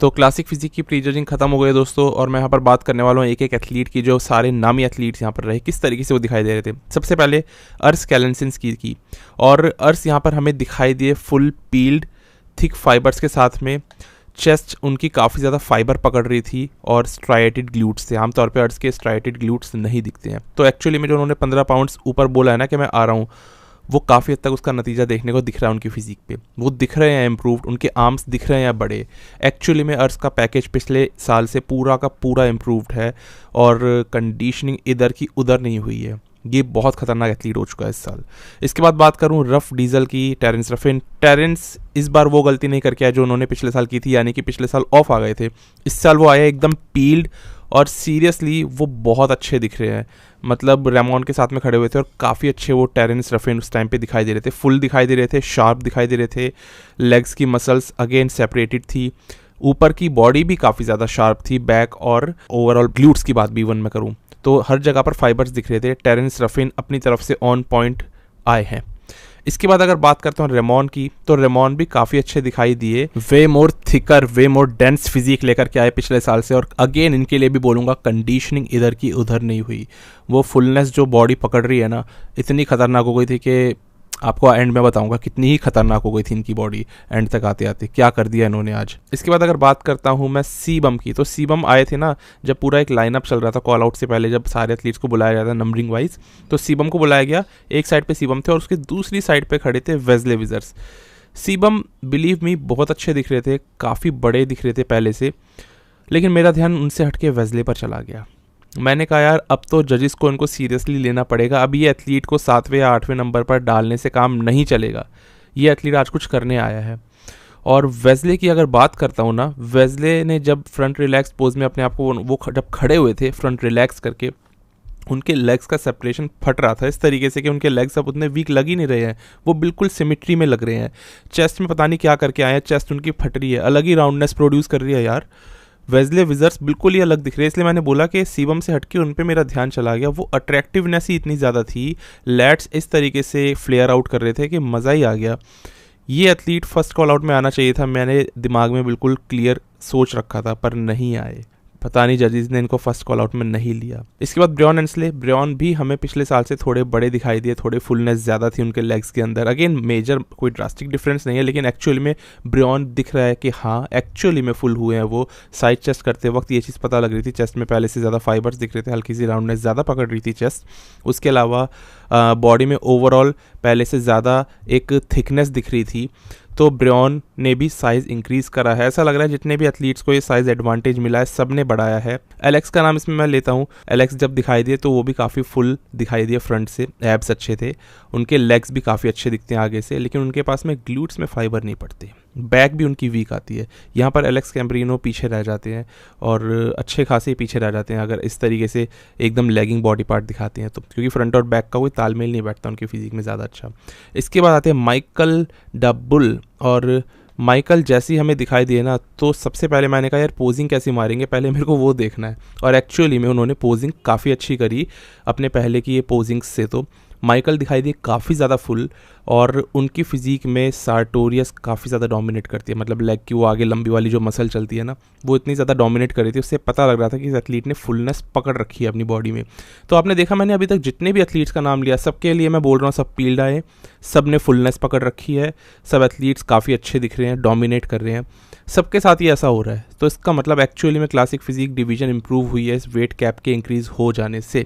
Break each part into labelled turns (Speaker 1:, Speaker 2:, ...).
Speaker 1: तो classic physique की pre judging खत्म हो गई दोस्तों, और मैं यहाँ पर बात करने वाला हूँ एक एक एथलीट की, जो सारे नामी एथलीट्स यहाँ पर रहे, किस तरीके से वो दिखाई दे रहे थे। सबसे पहले अर्श कैलेंसिंस्की की, और अर्श यहाँ पर हमें दिखाई दिए फुल पील्ड थिक फाइबर्स के साथ में। चेस्ट उनकी काफ़ी ज़्यादा फाइबर पकड़ रही थी और स्ट्राइटेड ग्लूट्स थे। आमतौर पे अर्श के स्ट्राइटेड ग्लूट्स नहीं दिखते हैं। तो एक्चुअली में जो उन्होंने 15 पाउंड्स ऊपर बोला है ना कि मैं आ रहा हूँ, वो काफ़ी हद तक उसका नतीजा देखने को दिख रहा है उनकी फिजिक पे। वो दिख रहे हैं इम्प्रूव्ड, उनके आर्म्स दिख रहे हैं बड़े। एक्चुअली में अर्श का पैकेज पिछले साल से पूरा का पूरा इम्प्रूव्ड है, और कंडीशनिंग इधर की उधर नहीं हुई है। ये बहुत खतरनाक एथलीट हो चुका है इस साल। इसके बाद बात करूं रफ डीजल की, टेरेंस रफिन। टेरेंस इस बार वो गलती नहीं करके आया जो उन्होंने पिछले साल की थी, यानी कि पिछले साल ऑफ आ गए थे। इस साल वो आया एकदम पील्ड, और सीरियसली वो बहुत अच्छे दिख रहे हैं। मतलब रेमॉन के साथ में खड़े हुए थे और काफ़ी अच्छे वो टेरेंस रफिन उस टाइम पे दिखाई दे रहे थे। फुल दिखाई दे रहे थे, शार्प दिखाई दे रहे थे। लेग्स की मसल्स अगेन सेपरेटेड थी। ऊपर की बॉडी भी काफ़ी ज़्यादा शार्प थी, बैक और ओवरऑल ग्लूट्स की बात भी वन में करूँ तो हर जगह पर फाइबर्स दिख रहे थे। टेरेंस रफिन अपनी तरफ से ऑन पॉइंट आए हैं। इसके बाद अगर बात करता हूँ रेमॉन की, तो रेमॉन भी काफ़ी अच्छे दिखाई दिए। वे मोर थिकर, वे मोर डेंस फिजिक लेकर के आए पिछले साल से, और अगेन इनके लिए भी बोलूँगा कंडीशनिंग इधर की उधर नहीं हुई। वो फुलनेस जो बॉडी पकड़ रही है ना, इतनी खतरनाक हो गई थी कि आपको एंड में बताऊंगा कितनी ही खतरनाक हो गई थी इनकी बॉडी। एंड तक आते आते क्या कर दिया इन्होंने आज। इसके बाद अगर बात करता हूँ मैं सीबम की, तो सीबम आए थे ना जब पूरा एक लाइनअप चल रहा था कॉल आउट से पहले, जब सारे एथलीट्स को बुलाया जाता है नंबरिंग वाइज, तो सीबम को बुलाया गया। एक साइड पे सीबम थे और उसके दूसरी साइड पे खड़े थे वेस्ले विजर्स। सीबम बिलीव मी बहुत अच्छे दिख रहे थे, काफ़ी बड़े दिख रहे थे पहले से, लेकिन मेरा ध्यान उनसे हटके वेस्ले पर चला गया। मैंने कहा यार अब तो जजेस को इनको सीरियसली लेना पड़ेगा। अब ये एथलीट को 7वें या 8वें नंबर पर डालने से काम नहीं चलेगा। ये एथलीट आज कुछ करने आया है। और वेस्ले की अगर बात करता हूँ ना, वेस्ले ने जब फ्रंट रिलैक्स पोज में अपने आप को वो जब खड़े हुए थे फ्रंट रिलैक्स करके, उनके लेग्स का सेपरेशन फट रहा था इस तरीके से कि उनके लेग्स अब उतने वीक लग ही नहीं रहे हैं, वो बिल्कुल सिमिट्री में लग रहे हैं। चेस्ट में पता नहीं क्या करके आए हैं, चेस्ट उनकी फट रही है, अलग ही राउंडनेस प्रोड्यूस कर रही है यार। वेस्ले विजर्स बिल्कुल ही अलग दिख रहे हैं, इसलिए मैंने बोला कि सीबम से हटके उन पे मेरा ध्यान चला गया। वो अट्रैक्टिवनेस ही इतनी ज़्यादा थी, लैट्स इस तरीके से फ्लेयर आउट कर रहे थे कि मज़ा ही आ गया। ये एथलीट फर्स्ट कॉल आउट में आना चाहिए था, मैंने दिमाग में बिल्कुल क्लियर सोच रखा था, पर नहीं आए। पता नहीं जजेस ने इनको फर्स्ट कॉल आउट में नहीं लिया। इसके बाद ब्रॉन एंसले, ब्रॉन भी हमें पिछले साल से थोड़े बड़े दिखाई दिए, थोड़े फुलनेस ज़्यादा थी उनके लेग्स के अंदर। अगेन मेजर कोई ड्रास्टिक डिफरेंस नहीं है, लेकिन एक्चुअली में ब्रॉन दिख रहा है कि हाँ एक्चुअली में फुल हुए हैं वो। साइड चेस्ट करते वक्त ये चीज़ पता लग रही थी, चेस्ट में पहले से ज़्यादा फाइबर्स दिख रहे थे, हल्की सी राउंडनेस ज़्यादा पकड़ रही थी चेस्ट। उसके अलावा बॉडी में ओवरऑल पहले से ज़्यादा एक थिकनेस दिख रही थी। तो ब्रॉन ने भी साइज़ इंक्रीज़ करा है। ऐसा लग रहा है जितने भी एथलीट्स को ये साइज़ एडवांटेज मिला है सब ने बढ़ाया है। एलेक्स का नाम इसमें मैं लेता हूँ। एलेक्स जब दिखाई दिए तो वो भी काफ़ी फुल दिखाई दिए फ्रंट से, एब्स अच्छे थे, उनके लेग्स भी काफ़ी अच्छे दिखते हैं आगे से, लेकिन उनके पास में ग्लूट्स में फाइबर नहीं पड़ते, बैक भी उनकी वीक आती है। यहाँ पर एलेक्स कैम्ब्रिनो पीछे रह जाते हैं, और अच्छे खासे पीछे रह जाते हैं अगर इस तरीके से एकदम लेगिंग बॉडी पार्ट दिखाते हैं तो, क्योंकि फ्रंट और बैक का कोई तालमेल नहीं बैठता उनकी फिजिक में ज़्यादा अच्छा। इसके बाद आते हैं माइकल द बुल, और माइकल जैसी हमें दिखाई दिए ना, तो सबसे पहले मैंने कहा यार पोजिंग कैसी मारेंगे, पहले मेरे को वो देखना है। और एक्चुअली में उन्होंने पोजिंग काफ़ी अच्छी करी अपने पहले की ये पोजिंग से। तो माइकल दिखाई दिए काफ़ी ज़्यादा फुल, और उनकी फिजिक में सार्टोरियस काफ़ी ज़्यादा डोमिनेट करती है। मतलब लेग की वो आगे लंबी वाली जो मसल चलती है ना, वो इतनी ज़्यादा डोमिनेट कर रही थी, उससे पता लग रहा था कि इस एथलीट ने फुलनेस पकड़ रखी है अपनी बॉडी में। तो आपने देखा मैंने अभी तक जितने भी एथलीट्स का नाम लिया, सबके लिए मैं बोल रहा हूँ सब पील्ड आए, सब ने फुलनेस पकड़ रखी है, सब एथलीट्स काफ़ी अच्छे दिख रहे हैं, डोमिनेट कर रहे हैं, सबके साथ ही ऐसा हो रहा है। तो इसका मतलब एक्चुअली में क्लासिक फिजिक डिवीजन इंप्रूव हुई है इस वेट कैप के इंक्रीज़ हो जाने से,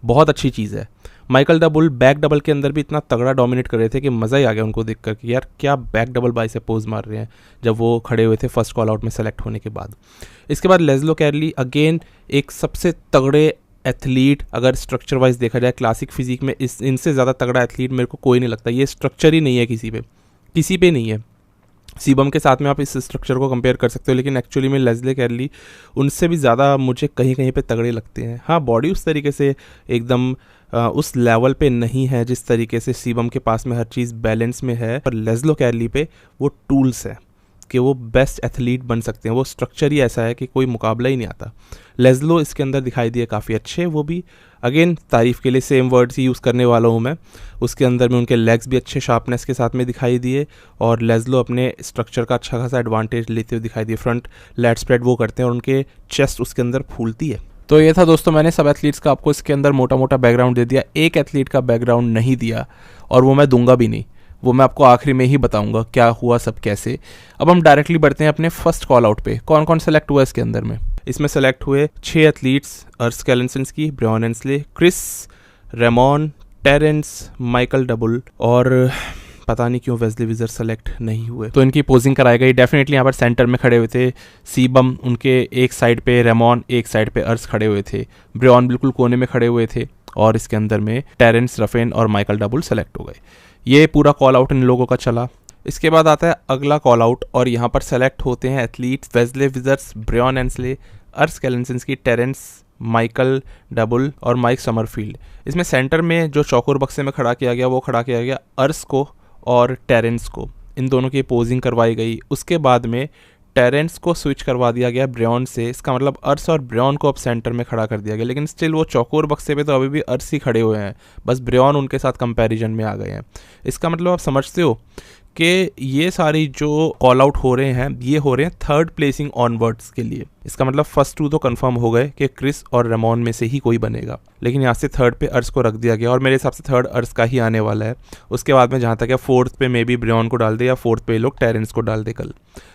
Speaker 1: बहुत अच्छी चीज़ है। Michael the bull back double के अंदर भी इतना तगड़ा डोमिनेट कर रहे थे कि मज़ा ही आ गया उनको देख कर कि यार क्या बैक डबल बाइसेप पोज मार रहे हैं, जब वो खड़े हुए थे फर्स्ट कॉल आउट में सेलेक्ट होने के बाद। इसके बाद लेस्लो कैरली, अगेन एक सबसे तगड़े एथलीट अगर स्ट्रक्चर वाइज देखा जाए क्लासिक फिजिक में, इनसे ज़्यादा तगड़ा एथलीट मेरे को कोई नहीं लगता। ये स्ट्रक्चर ही नहीं है किसी पे नहीं है। सीबम के साथ में आप इस स्ट्रक्चर को कंपेयर कर सकते हो, लेकिन एक्चुअली में लेस्ले कैरली उनसे भी ज़्यादा मुझे कहीं कहीं पे तगड़े लगते हैं। हाँ बॉडी उस तरीके से एकदम उस लेवल पे नहीं है जिस तरीके से सीबम के पास में हर चीज़ बैलेंस में है, पर लेस्लो कैरली पे वो टूल्स है, कि वो बेस्ट एथलीट बन सकते हैं। वो स्ट्रक्चर ही ऐसा है कि कोई मुकाबला ही नहीं आता। लेज़लो इसके अंदर दिखाई दिए काफ़ी अच्छे, वो भी अगेन तारीफ़ के लिए सेम वर्ड्स ही यूज़ करने वाला हूँ मैं। उसके अंदर में उनके लेग्स भी अच्छे शार्पनेस के साथ में दिखाई दिए और लेज़लो अपने स्ट्रक्चर का अच्छा खासा एडवांटेज लेते हुए दिखाई दिए। फ्रंट लैट स्प्रेड वो करते हैं और उनके चेस्ट उसके अंदर फूलती है। तो ये था दोस्तों, मैंने सब एथलीट्स का आपको इसके अंदर मोटा मोटा बैकग्राउंड दे दिया। एक एथलीट का बैकग्राउंड नहीं दिया और वो मैं दूंगा भी नहीं, वो मैं आपको आखिरी में ही बताऊंगा क्या हुआ सब कैसे। अब हम डायरेक्टली बढ़ते हैं अपने फर्स्ट कॉल आउट पे। कौन कौन सेलेक्ट हुआ इसके अंदर में? इसमें सेलेक्ट हुए 6 athletes, Urs Kalecinski, Brian Ansley, Chris, Ramon, Terrence, Michael Dabul और पता नहीं क्यों वेस्ली विजर सेलेक्ट नहीं हुए। तो इनकी पोजिंग कराई गई। डेफिनेटली यहाँ पर सेंटर में खड़े हुए थे सीबम, उनके एक साइड पे रेमॉन, एक साइड पे अर्स खड़े हुए थे। ब्रायन बिल्कुल कोने में खड़े हुए थे और इसके अंदर में टेरेंस, रफेन और माइकल डबुल सेलेक्ट हो गए। ये पूरा कॉल आउट इन लोगों का चला। इसके बाद आता है अगला कॉल आउट और यहाँ पर सेलेक्ट होते हैं athletes Wesley Vissers, Brian Ansley, Urs Kalecinski, Terrence, Michael Dabul और माइक समरफील्ड। इसमें सेंटर में जो चौकोर बक्से में खड़ा किया गया वो खड़ा किया गया अर्स को और टेरेंस को। इन दोनों की पोजिंग करवाई गई। उसके बाद में टेरेंस को स्विच करवा दिया गया ब्रायन से। इसका मतलब अर्स और ब्रायन को अब सेंटर में खड़ा कर दिया गया, लेकिन स्टिल वो चौकोर बक्से पे तो अभी भी अर्स ही खड़े हुए हैं, बस ब्रायन उनके साथ कंपैरिजन में आ गए हैं। इसका मतलब आप समझते हो कि ये सारी जो कॉल आउट हो रहे हैं ये हो रहे हैं थर्ड प्लेसिंग ऑनवर्ड्स के लिए। इसका मतलब फर्स्ट 2 तो कंफर्म हो गए कि क्रिस और रेमॉन में से ही कोई बनेगा, लेकिन यहाँ से थर्ड पे अर्स को रख दिया गया और मेरे हिसाब से थर्ड अर्स का ही आने वाला है। उसके बाद में जहाँ तक है फोर्थ पे मे बी ब्रायन को डाल दे या फोर्थ पे लोग टेरेंस को डाल दे कल,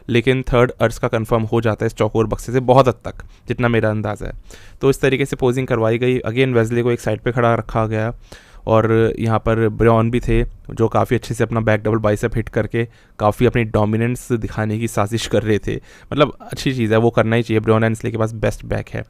Speaker 1: लेकिन थर्ड अर्स का कंफर्म हो जाता है इस चौकोर बक्से से बहुत हद तक, जितना मेरा अंदाज़ा है। तो इस तरीके से पोजिंग करवाई गई। अगेन वेस्ले को एक साइड पे खड़ा रखा गया और यहाँ पर ब्रायन भी थे जो काफ़ी अच्छे से अपना बैक डबल बाइसेप हिट करके काफ़ी अपनी डोमिनेंस दिखाने की साजिश कर रहे थे। मतलब अच्छी चीज़ है, वो करना ही चाहिए। ब्रायन एंसले के पास बेस्ट बैक है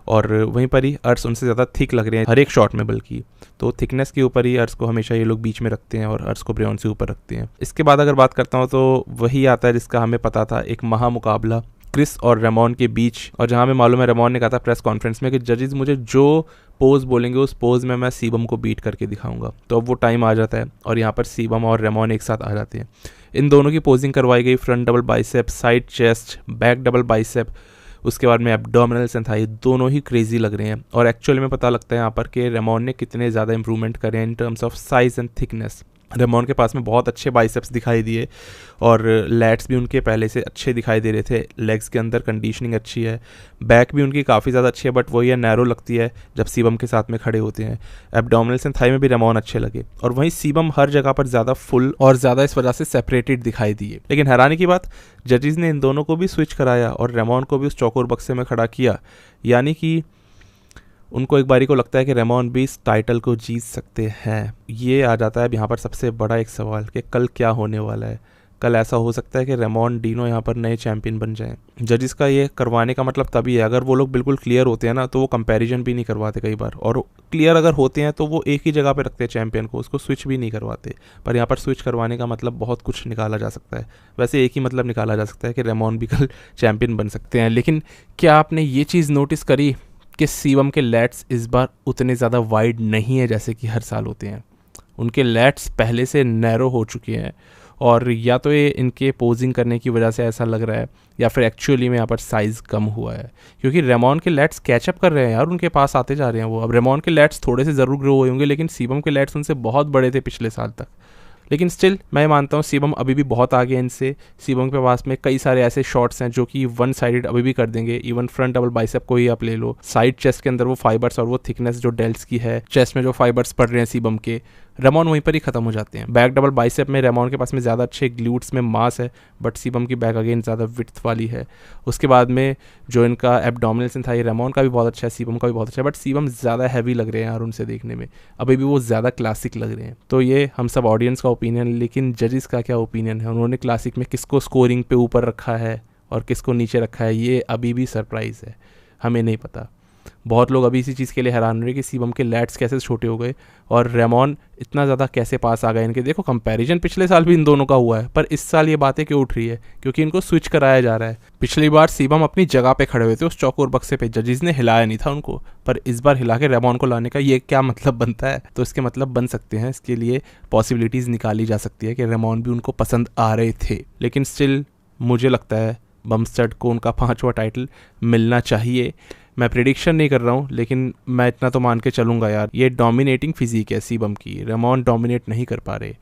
Speaker 1: और वहीं पर ही अर्स उनसे ज़्यादा थिक लग रहे हैं हर एक शॉट में, बल्कि तो थिकनेस के ऊपर ही अर्स को हमेशा ये लोग बीच में रखते हैं और अर्स को ब्रायन से ऊपर रखते हैं। इसके बाद अगर बात करता हूँ तो वही आता है जिसका हमें पता था, एक महामुकाबला क्रिस और रेमॉन के बीच। और जहाँ में मालूम है रेमॉन ने कहा था प्रेस कॉन्फ्रेंस में कि जजेस मुझे जो पोज बोलेंगे उस पोज में मैं सीबम को बीट करके दिखाऊंगा। तो अब वो टाइम आ जाता है और यहाँ पर सीबम और रेमॉन एक साथ आ जाते हैं। इन दोनों की पोजिंग करवाई गई, front double bicep, side chest, back double bicep, उसके बाद में एब्डोमिनल्स एंड थाई, दोनों ही क्रेजी लग रहे हैं। और एक्चुअली में पता लगता है यहाँ पर कि रेमॉन ने कितने ज़्यादा इंप्रूवमेंट करे in terms of size and thickness. Ramon के पास में बहुत अच्छे बाइसेप्स दिखाई दिए और लैट्स भी उनके पहले से अच्छे दिखाई दे रहे थे। लेग्स के अंदर कंडीशनिंग अच्छी है, बैक भी उनकी काफ़ी ज़्यादा अच्छी है, बट वही है नैरो लगती है जब सीबम के साथ में खड़े होते हैं। एब्डोमिनल्स एंड थाई में भी रेमॉन अच्छे लगे और वहीं सीबम हर जगह पर ज़्यादा फुल और ज़्यादा इस वजह से सेपरेटेड दिखाई दिए। लेकिन हैरानी की बात, जजेस ने इन दोनों को भी स्विच कराया और रेमॉन को भी उस चौकोर बक्से में खड़ा किया, यानी कि उनको एक बारी को लगता है कि रेमॉन भी इस टाइटल को जीत सकते हैं। ये आ जाता है अब यहाँ पर सबसे बड़ा एक सवाल कि कल क्या होने वाला है। कल ऐसा हो सकता है कि रेमॉन डीनो यहाँ पर नए चैंपियन बन जाएं। जजिस का ये करवाने का मतलब तभी है, अगर वो लोग बिल्कुल क्लियर होते हैं ना तो वो कंपैरिजन भी नहीं करवाते कई बार, और क्लियर अगर होते हैं तो वो एक ही जगह पे रखते हैं चैंपियन को, उसको स्विच भी नहीं करवाते। पर यहाँ पर स्विच करवाने का मतलब बहुत कुछ निकाला जा सकता है। वैसे एक ही मतलब निकाला जा सकता है कि रेमॉन भी कल चैंपियन बन सकते हैं। लेकिन क्या आपने ये चीज़ नोटिस करी कि सीबम के लैट्स इस बार उतने ज़्यादा वाइड नहीं है जैसे कि हर साल होते हैं। उनके लैट्स पहले से नैरो हो चुके हैं और या तो ये इनके पोजिंग करने की वजह से ऐसा लग रहा है या फिर एक्चुअली में यहाँ पर साइज़ कम हुआ है, क्योंकि रेमॉन के लैट्स कैचअप कर रहे हैं यार, उनके पास आते जा रहे हैं वो। अब रेमॉन के लैट्स थोड़े से ज़रूर ग्रो हुए होंगे, लेकिन सीबम के लैट्स उनसे बहुत बड़े थे पिछले साल तक। लेकिन स्टिल मैं मानता हूँ सीबम अभी भी बहुत आगे हैं इनसे। सीबम के पास में कई सारे ऐसे शॉट्स हैं जो कि वन साइडेड अभी भी कर देंगे। इवन फ्रंट डबल बाइसेप को ही आप ले लो, साइड चेस्ट के अंदर वो फाइबर्स और वो थिकनेस जो डेल्स की है, चेस्ट में जो फाइबर्स पड़ रहे हैं सीबम के, रेमॉन वहीं पर ही खत्म हो जाते हैं। बैक डबल बाइसेप में रेमॉन के पास में ज़्यादा अच्छे ग्लूट्स में मास है, बट सीबम की बैक अगेन ज़्यादा विड्थ वाली है। उसके बाद में जो इनका एब्डोमिनल्स था, ये रेमॉन का भी बहुत अच्छा है, सीबम का भी बहुत अच्छा है, बट सीबम ज़्यादा हैवी लग रहे हैं यार उनसे देखने में, अभी भी वो ज़्यादा क्लासिक लग रहे हैं। तो ये हम सब ऑडियंस का ओपिनियन, लेकिन जजेस का क्या ओपिनियन है, उन्होंने क्लासिक में किसको स्कोरिंग पे ऊपर रखा है और किसको नीचे रखा है, ये अभी भी सरप्राइज़ है, हमें नहीं पता। बहुत लोग अभी इसी चीज़ के लिए हैरान रहे कि सीबम के लैट्स कैसे छोटे हो गए और रेमॉन इतना ज़्यादा कैसे पास आ गए इनके। देखो कंपैरिजन पिछले साल भी इन दोनों का हुआ है, पर इस साल ये बातें क्यों उठ रही है, क्योंकि इनको स्विच कराया जा रहा है। पिछली बार सीबम अपनी जगह पे खड़े हुए थे उस चौकोर बक्से पे, जजेस ने हिलाया नहीं था उनको, पर इस बार हिला के रेमॉन को लाने का ये क्या मतलब बनता है। तो इसके मतलब बन सकते हैं, इसके लिए पॉसिबिलिटीज़ निकाली जा सकती है कि रेमॉन भी उनको पसंद आ रहे थे। लेकिन स्टिल मुझे लगता है बमस्टड को उनका 5वां टाइटल मिलना चाहिए। मैं प्रिडिक्शन नहीं कर रहा हूँ, लेकिन मैं इतना तो मान के चलूँगा यार, ये डोमिनेटिंग फिजिक है सीबम की, रेमॉन डोमिनेट नहीं कर पा रहे।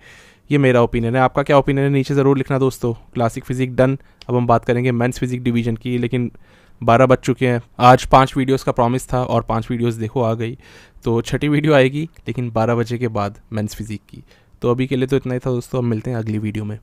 Speaker 1: ये मेरा ओपिनियन है, आपका क्या ओपिनियन है नीचे ज़रूर लिखना दोस्तों। Classic physic done. अब हम बात करेंगे मेंस फिजिक डिवीजन की, लेकिन 12 बज चुके हैं। आज 5 वीडियोस का प्रॉमिस था और 5 वीडियोस देखो आ गई, तो छठी वीडियो आएगी लेकिन 12 बजे के बाद मेंस फिजिक की। तो अभी के लिए तो इतना ही था दोस्तों, अब मिलते हैं अगली वीडियो में।